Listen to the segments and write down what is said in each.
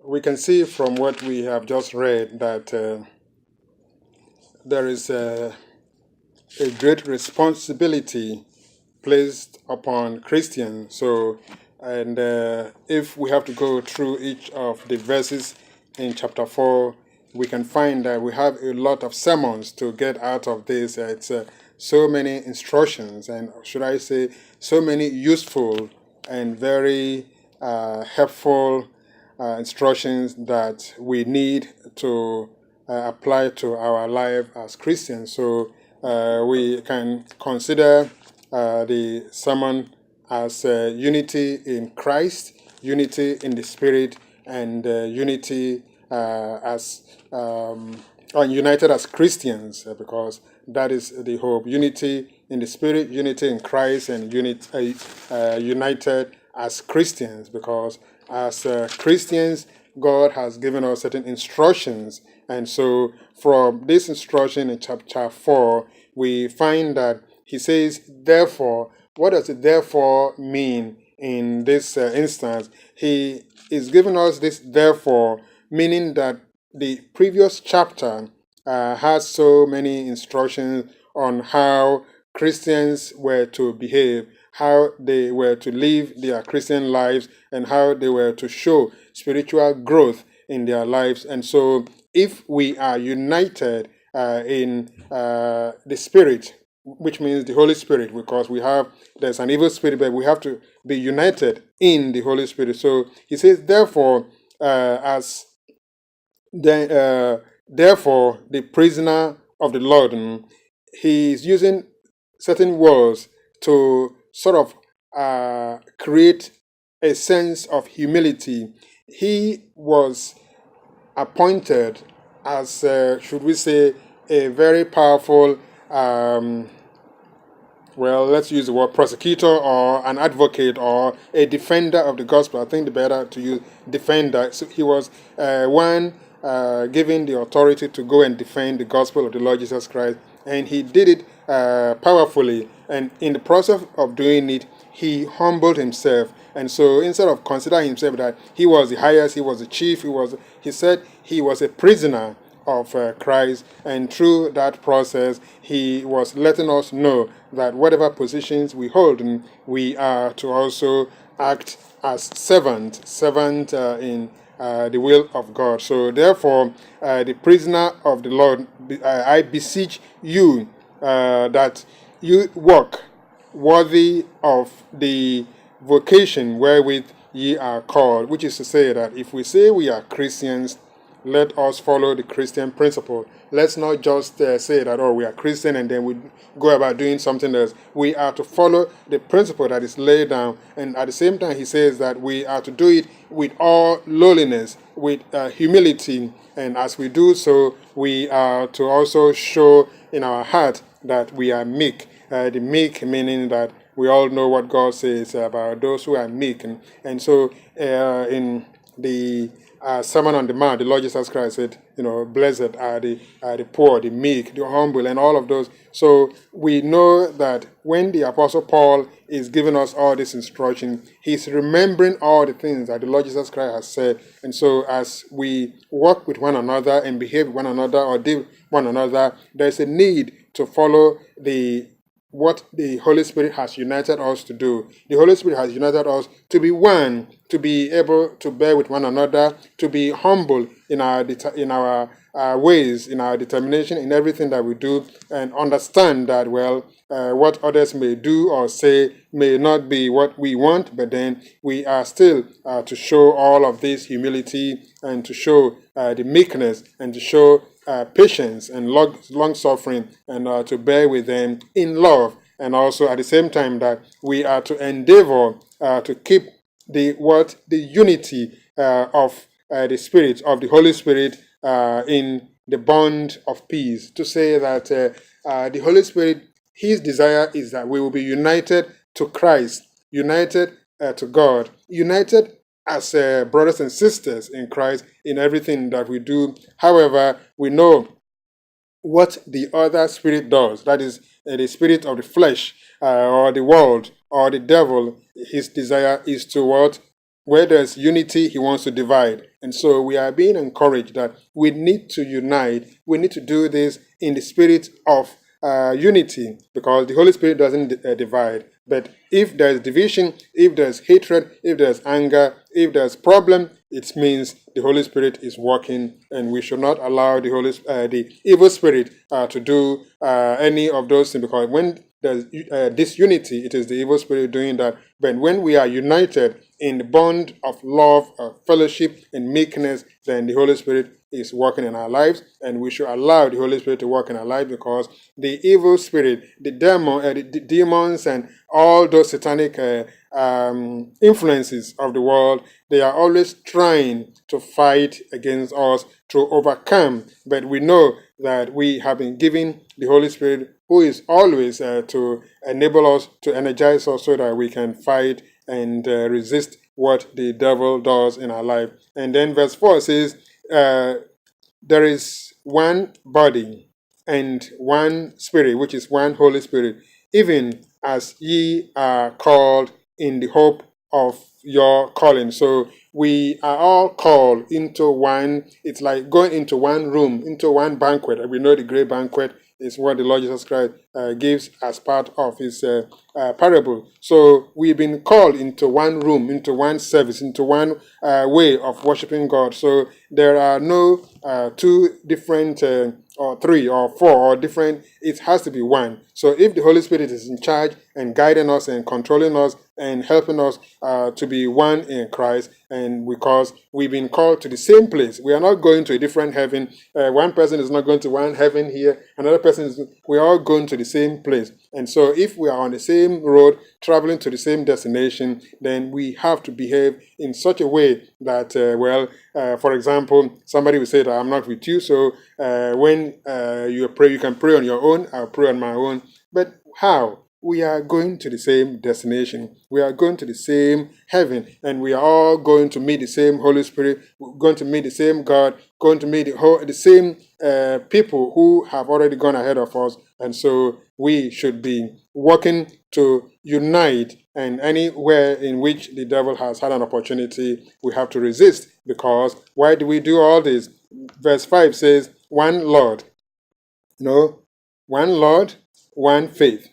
We can see from what we have just read that there is a great responsibility placed upon Christians. And if we have to go through each of the verses in chapter 4, we can find that we have a lot of sermons to get out of this. It's so many instructions, and should I say, so many useful and very helpful instructions that we need to apply to our life as Christians. So we can consider the sermon as unity in Christ, unity in the Spirit, and unity as united as Christians, because that is the hope. Unity in the Spirit, unity in Christ, and united as Christians, because as Christians, God has given us certain instructions. And so from this instruction in chapter 4, we find that he says, therefore. What does it therefore mean in this instance? He is giving us this therefore, meaning that the previous chapter has so many instructions on how Christians were to behave, how they were to live their Christian lives, and how they were to show spiritual growth in their lives. And so if we are united in the Spirit, which means the Holy Spirit, because there's an evil spirit, but we have to be united in the Holy Spirit. So he says, therefore, therefore, the prisoner of the Lord, he is using certain words to sort of create a sense of humility. He was appointed as, should we say, a very powerful, let's use the word prosecutor or an advocate or a defender of the gospel. I think the better to use defender. So he was one given the authority to go and defend the gospel of the Lord Jesus Christ, and he did it powerfully. And in the process of doing it, he humbled himself. And so instead of considering himself that he was the highest, he was the chief, he said he was a prisoner of Christ, and through that process he was letting us know that whatever positions we hold, we are to also act as servant in the will of God. So therefore, the prisoner of the Lord, I beseech you that you walk worthy of the vocation wherewith ye are called, which is to say that if we say we are Christians, let us follow the Christian principle. Let's not just say that, we are Christian, and then we go about doing something else. We are to follow the principle that is laid down. And at the same time, he says that we are to do it with all lowliness, with humility. And as we do so, we are to also show in our heart that we are meek. The meek meaning that we all know what God says about those who are meek. And so in the Sermon on the Mount, the Lord Jesus Christ said, blessed are the poor, the meek, the humble, and all of those. So we know that when the Apostle Paul is giving us all this instruction, he's remembering all the things that the Lord Jesus Christ has said. And so as we walk with one another and behave with one another or deal with one another, there's a need to follow what the Holy Spirit has united us to do. The Holy Spirit has united us to be one, to be able to bear with one another, to be humble in our ways, in our determination, in everything that we do, and understand that, what others may do or say may not be what we want, but then we are still to show all of this humility and to show the meekness and to show patience and long suffering, and to bear with them in love, and also at the same time that we are to endeavor to keep the unity of the Spirit, of the Holy Spirit, in the bond of peace. To say that the Holy Spirit, his desire is that we will be united to Christ, united to God, united as brothers and sisters in Christ in everything that we do. However, we know what the other spirit does. That is the spirit of the flesh, or the world, or the devil. His desire is to what? Where there's unity, he wants to divide. And so we are being encouraged that we need to unite. We need to do this in the spirit of unity, because the Holy Spirit doesn't divide. But if there's division, if there's hatred, if there's anger, if there's problem, it means the Holy Spirit is working, and we should not allow the evil spirit to do any of those things, because when there's disunity, it is the evil spirit doing that. But when we are united in the bond of love, fellowship, and meekness, then the Holy Spirit is working in our lives, and we should allow the Holy Spirit to work in our lives, because the evil spirit, the demons, and all those satanic influences of the world, they are always trying to fight against us to overcome. But we know that we have been given the Holy Spirit, who is always to enable us, to energize us, so that we can fight and resist what the devil does in our life. And then verse 4 says, there is one body and one spirit, which is one Holy Spirit, even as ye are called in the hope of your calling. So we are all called into one. It's like going into one room, into one banquet. And we know the great banquet is what the Lord Jesus Christ gives as part of his parable. So we've been called into one room, into one service, into one way of worshiping God. So there are no two different or three or four or different. It has to be one. So if the Holy Spirit is in charge and guiding us and controlling us and helping us to be one in Christ, and because we've been called to the same place, we are not going to a different heaven. One person is not going to one heaven here, another person is. We are all going to the same place. And so if we are on the same road, traveling to the same destination, then we have to behave in such a way that, for example, somebody will say that I'm not with you, so when you pray, you can pray on your own, I'll pray on my own. But how? We are going to the same destination. We are going to the same heaven, and we are all going to meet the same Holy Spirit. We're going to meet the same God, going to meet the same people who have already gone ahead of us. And so we should be working to unite, and anywhere in which the devil has had an opportunity, we have to resist. Because why do we do all this? Verse 5 says, one Lord. One Lord, one faith,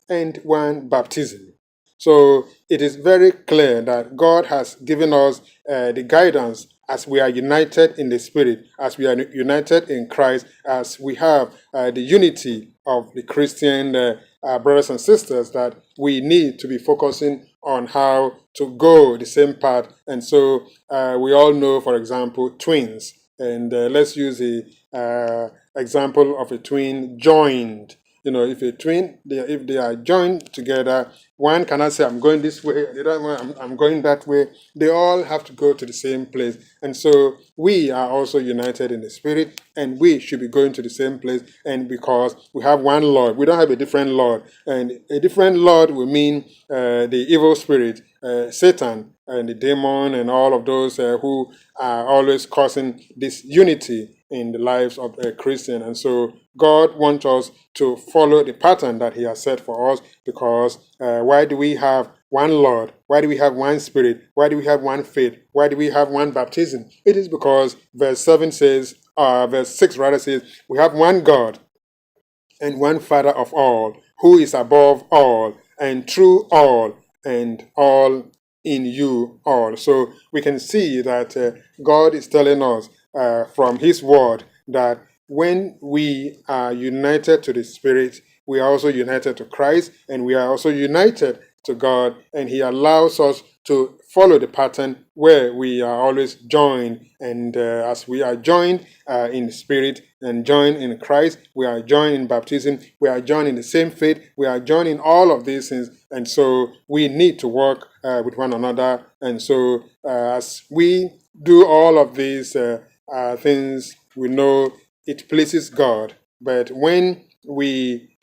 and one baptism. So it is very clear that God has given us the guidance as we are united in the Spirit, as we are united in Christ, as we have the unity of the Christian brothers and sisters, that we need to be focusing on how to go the same path. And so we all know, for example, twins. And let's use the example of a twin joined. If a twin, if they are joined together, one cannot say, I'm going this way, the other one, I'm going that way. They all have to go to the same place. And so we are also united in the Spirit, and we should be going to the same place. And because we have one Lord, we don't have a different Lord. And a different Lord will mean the evil spirit, Satan, and the demon, and all of those who are always causing disunity in the lives of a Christian. And so God wants us to follow the pattern that he has set for us, because why do we have one Lord? Why do we have one Spirit? Why do we have one faith? Why do we have one baptism? It is because verse 6 says, we have one God and one Father of all, who is above all and through all and all in you all. So we can see that God is telling us from his word that when we are united to the Spirit, we are also united to Christ, and we are also united to God, and he allows us to follow the pattern where we are always joined. And as we are joined in the Spirit and joined in Christ, we are joined in baptism, we are joined in the same faith, we are joined in all of these things. And so we need to work with one another. And so as we do all of these things, we know it pleases God. But when we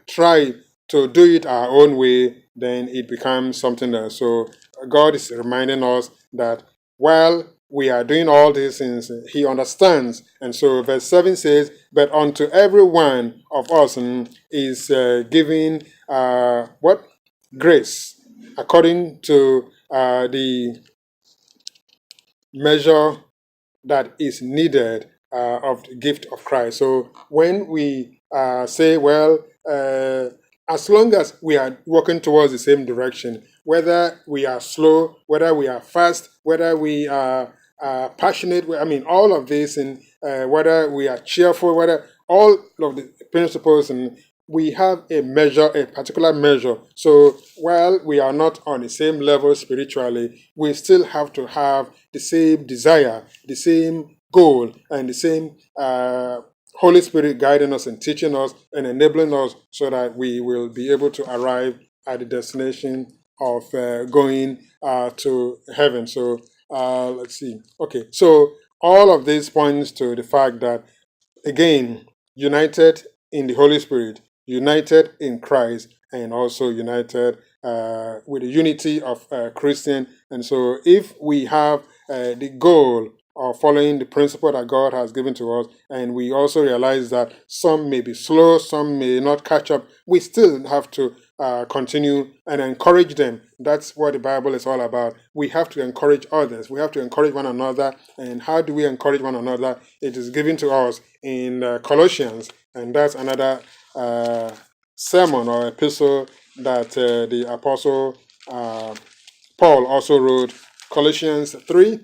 try to do it our own way, then it becomes something else. So God is reminding us that while we are doing all these things, he understands. And so verse 7 says, but unto every one of us is given what? Grace, according to the measure that is needed of the gift of Christ. So when we say, well, as long as we are working towards the same direction, whether we are slow, whether we are fast, whether we are passionate, I mean, all of this, and whether we are cheerful, whether all of the principles, and we have a measure, a particular measure. So while we are not on the same level spiritually, we still have to have the same desire, the same goal, and the same Holy Spirit guiding us and teaching us and enabling us so that we will be able to arrive at the destination of going to heaven. So let's see. Okay, so all of this points to the fact that, again, united in the Holy Spirit, united in Christ, and also united with the unity of Christian. And so if we have the goal of following the principle that God has given to us, and we also realize that some may be slow, some may not catch up, we still have to continue and encourage them. That's what the Bible is all about. We have to encourage others. We have to encourage one another. And how do we encourage one another? It is given to us in Colossians, and that's another sermon or epistle that the Apostle Paul also wrote, Colossians 3.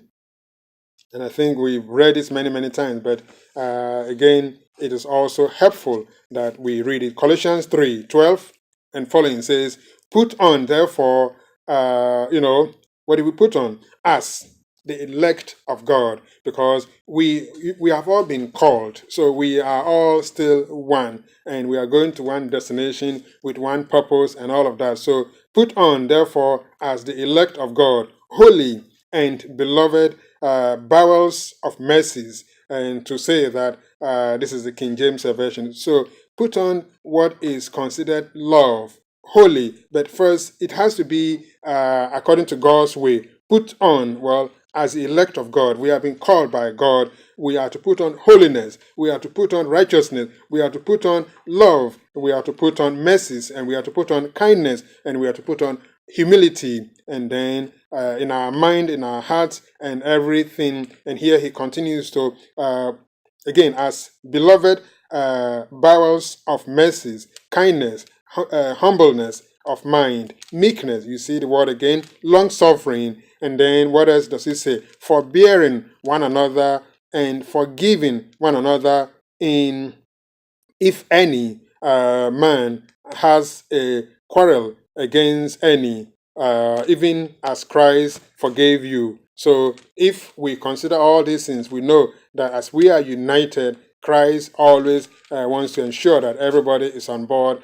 And I think we've read this many, many times, but again, it is also helpful that we read it. Colossians 3:12 and following says, put on, therefore, what do we put on? As the elect of God, because we have all been called. So we are all still one, and we are going to one destination with one purpose and all of that. So put on, therefore, as the elect of God, holy and beloved, bowels of mercies, and to say that this is the King James version. So put on what is considered love, holy, but first it has to be according to God's way. Put on, well, as elect of God, we have been called by God. We are to put on holiness. We are to put on righteousness. We are to put on love. We are to put on mercies, and we are to put on kindness, and we are to put on humility, and then in our mind, in our hearts, and everything. And here he continues to, again, as beloved, bowels of mercies, kindness, humbleness of mind, meekness. You see the word again, long suffering. And then what else does he say? Forbearing one another and forgiving one another, in if any man has a quarrel against any, even as Christ forgave you. So if we consider all these things, we know that as we are united, Christ always wants to ensure that everybody is on board.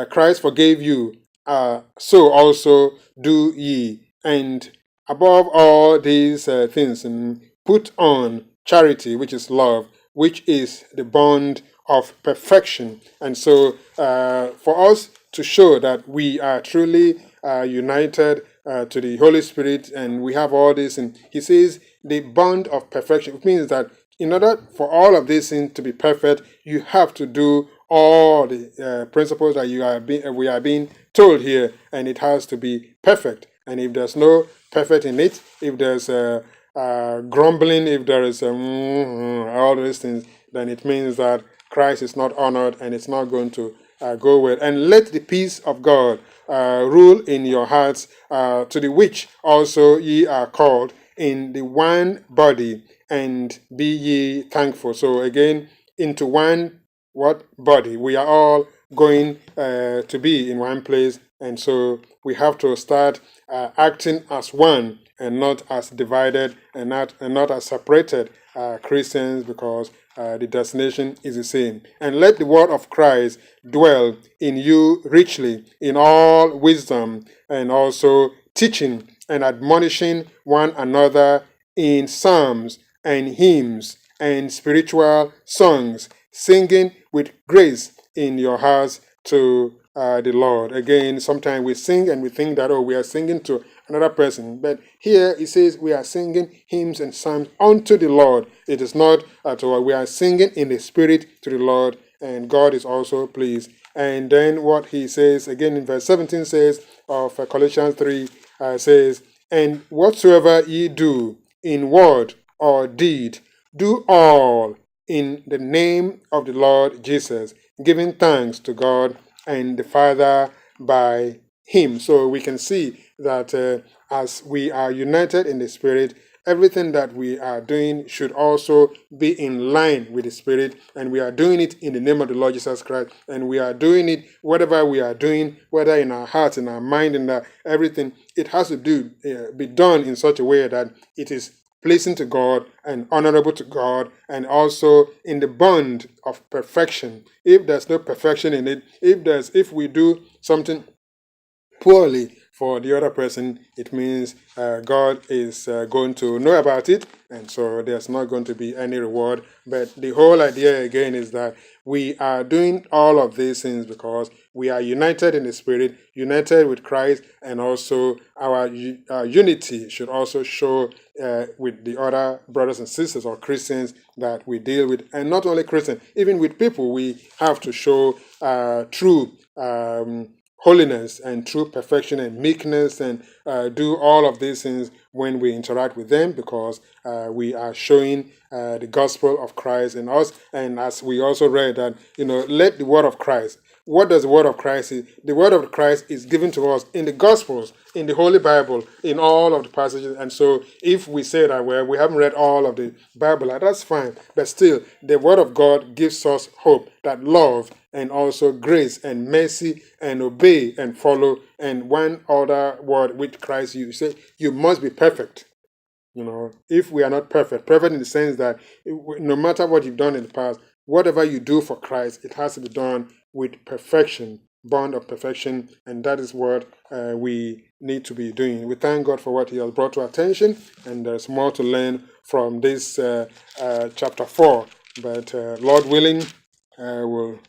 Christ forgave you, so also do ye. And above all these things, put on charity, which is love, which is the bond of perfection. And so for us to show that we are truly united to the Holy Spirit, and we have all this, and he says the bond of perfection, which means that in order for all of these things to be perfect, you have to do all the principles that we are being told here, and it has to be perfect. And if there's no perfect in it, if there's grumbling, if there is all those things, then it means that Christ is not honored, and it's not going to go well. And let the peace of God rule in your hearts, to the which also ye are called in the one body, and be ye thankful. So again, into one what body? We are all going to be in one place, and so we have to start acting as one, and not as divided, and not as separated Christians, because the destination is the same. And let the word of Christ dwell in you richly in all wisdom, and also teaching and admonishing one another in psalms and hymns and spiritual songs, singing with grace in your hearts to the Lord. Again, sometimes we sing and we think that, we are singing to another person. But here it says we are singing hymns and psalms unto the Lord. It is not at all. We are singing in the Spirit to the Lord, and God is also pleased And then what he says again in verse 17 says of Colossians 3 says, and whatsoever ye do in word or deed, do all in the name of the Lord Jesus, giving thanks to God and the Father by him. So we can see that as we are united in the Spirit, everything that we are doing should also be in line with the Spirit, and we are doing it in the name of the Lord Jesus Christ, and we are doing it, whatever we are doing, whether in our hearts, in our mind, in everything, it has to be done in such a way that it is pleasing to God and honorable to God, and also in the bond of perfection. If there's no perfection in it, if we do something poorly for the other person, it means God is going to know about it, and so there's not going to be any reward. But the whole idea again is that we are doing all of these things because we are united in the Spirit, united with Christ, and also our unity should also show with the other brothers and sisters or Christians that we deal with, and not only Christians, even with people, we have to show true holiness and true perfection and meekness, and do all of these things when we interact with them, because we are showing the gospel of Christ in us. And as we also read that, let the word of Christ. What does the word of Christ is? The word of Christ is given to us in the Gospels, in the Holy Bible, in all of the passages. And so if we say that, well, we haven't read all of the Bible, that's fine. But still, the word of God gives us hope, that love and also grace and mercy and obey and follow. And one other word with Christ, you say, you must be perfect. If we are not perfect in the sense that no matter what you've done in the past, whatever you do for Christ, it has to be done with perfection, bond of perfection, and that is what we need to be doing. We thank God for what he has brought to our attention, and there's more to learn from this chapter 4, but Lord willing, we'll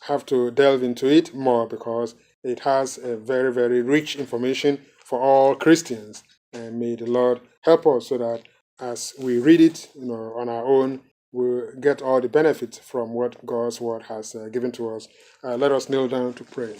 have to delve into it more, because it has a very, very rich information for all Christians. And may the Lord help us so that as we read it, on our own, we'll get all the benefits from what God's word has given to us. Let us kneel down to pray.